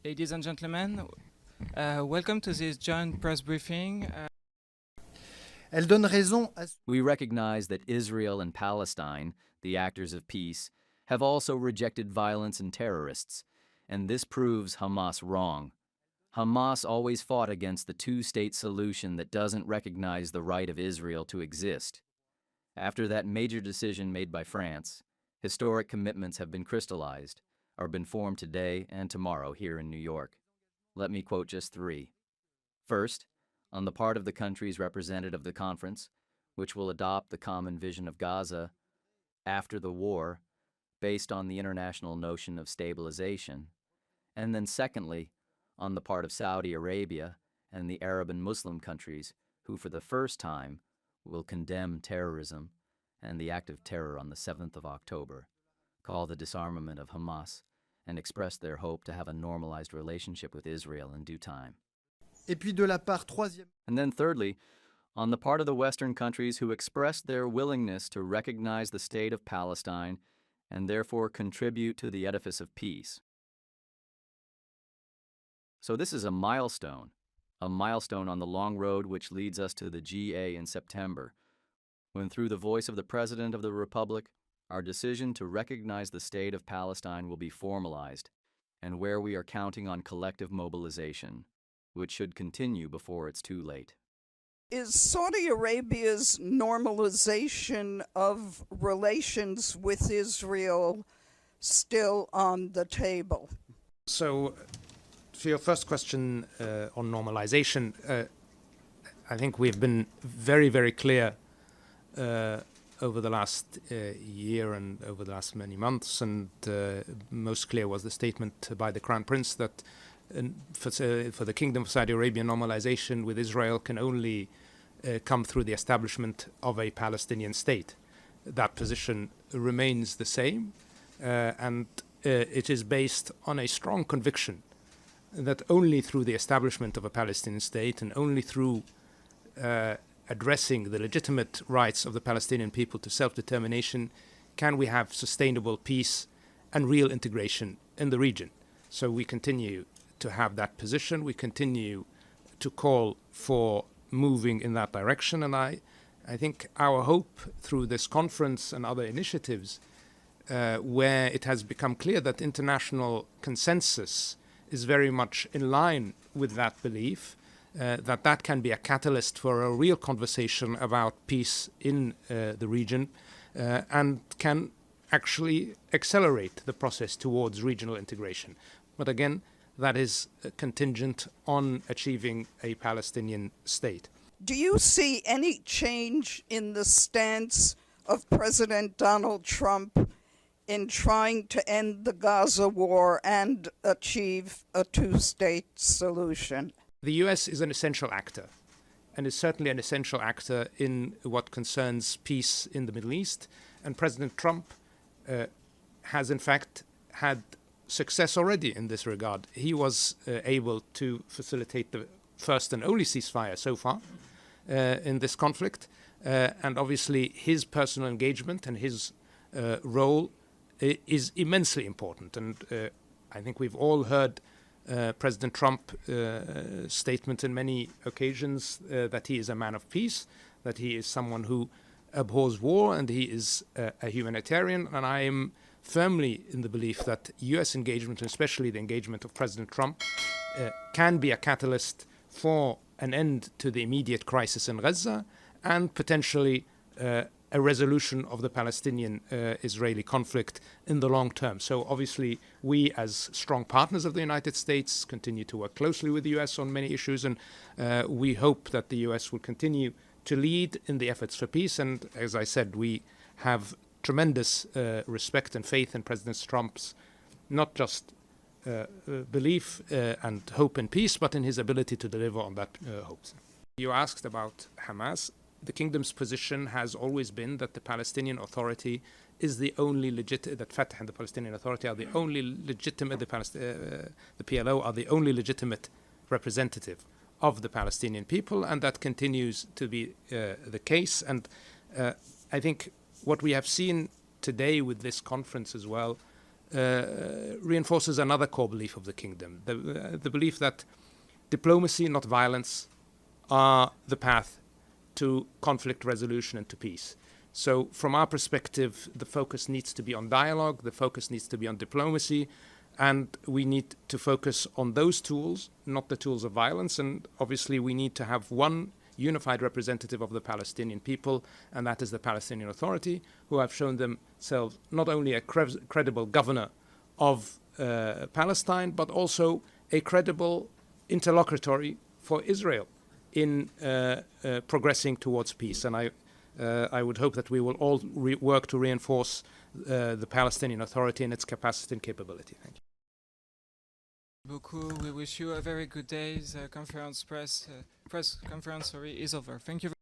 Ladies and gentlemen, welcome to this joint press briefing. Elle donne raison à... We recognize that Israel and Palestine, the actors of peace, have also rejected violence and terrorists, and this proves Hamas wrong. Hamas always fought against the two-state solution that doesn't recognize the right of Israel to exist. After that major decision made by France, historic commitments have been crystallized, or been formed today and tomorrow here in New York. Let me quote just three. First, on the part of the countries represented of the conference, which will adopt the common vision of Gaza after the war, based on the international notion of stabilization. And then secondly, on the part of Saudi Arabia and the Arab and Muslim countries, who for the first time will condemn terrorism and the act of terror on the 7th of October, call the disarmament of Hamas, and express their hope to have a normalized relationship with Israel in due time. Et puis de la part troisième. And then thirdly, on the part of the Western countries who expressed their willingness to recognize the state of Palestine and therefore contribute to the edifice of peace. So this is a milestone on the long road which leads us to the GA in September, when through the voice of the President of the Republic, our decision to recognize the state of Palestine will be formalized, and where we are counting on collective mobilization, which should continue before it's too late. Is Saudi Arabia's normalization of relations with Israel still on the table? So, for your first question on normalization, I think we've been very, very clear over the last year and over the last many months, and most clear was the statement by the Crown Prince that for the Kingdom of Saudi Arabia, normalization with Israel can only come through the establishment of a Palestinian state. That position remains the same, and it is based on a strong conviction that only through the establishment of a Palestinian state and only through addressing the legitimate rights of the Palestinian people to self-determination can we have sustainable peace and real integration in the region. So we continue to have that position. We continue to call for moving in that direction. And I think our hope through this conference and other initiatives where it has become clear that international consensus is very much in line with that belief, that can be a catalyst for a real conversation about peace in the region and can actually accelerate the process towards regional integration. But again, that is contingent on achieving a Palestinian state. Do you see any change in the stance of President Donald Trump in trying to end the Gaza war and achieve a two-state solution? The US is an essential actor, and is certainly an essential actor in what concerns peace in the Middle East. And President Trump has in fact had success already in this regard. He was able to facilitate the first and only ceasefire so far in this conflict. And obviously his personal engagement and his role is immensely important. And I think we've all heard President Trump statement in many occasions that he is a man of peace, that he is someone who abhors war, and he is a humanitarian. And I am firmly in the belief that US engagement, and especially the engagement of President Trump, can be a catalyst for an end to the immediate crisis in Gaza and potentially a resolution of the Palestinian-Israeli conflict in the long term. So obviously we, as strong partners of the United States, continue to work closely with the US on many issues, and we hope that the US will continue to lead in the efforts for peace. And as I said, we have tremendous respect and faith in President Trump's not just belief and hope in peace, but in his ability to deliver on that hopes. You asked about Hamas. The kingdom's position has always been that the Palestinian Authority is the only that Fatah and the Palestinian Authority are the only legitimate, the PLO are the only legitimate representative of the Palestinian people, and that continues to be the case. And I think what we have seen today with this conference as well reinforces another core belief of the kingdom, the belief that diplomacy, not violence, are the path to conflict resolution and to peace. So from our perspective, the focus needs to be on dialogue, the focus needs to be on diplomacy, and we need to focus on those tools, not the tools of violence. And obviously we need to have one unified representative of the Palestinian people, and that is the Palestinian Authority, who have shown themselves not only a credible governor of Palestine, but also a credible interlocutory for Israel in progressing towards peace. And I would hope that we will all work to reinforce the Palestinian Authority and its capacity and capability. Thank you. We wish you a very good day. The press conference is over. Thank you.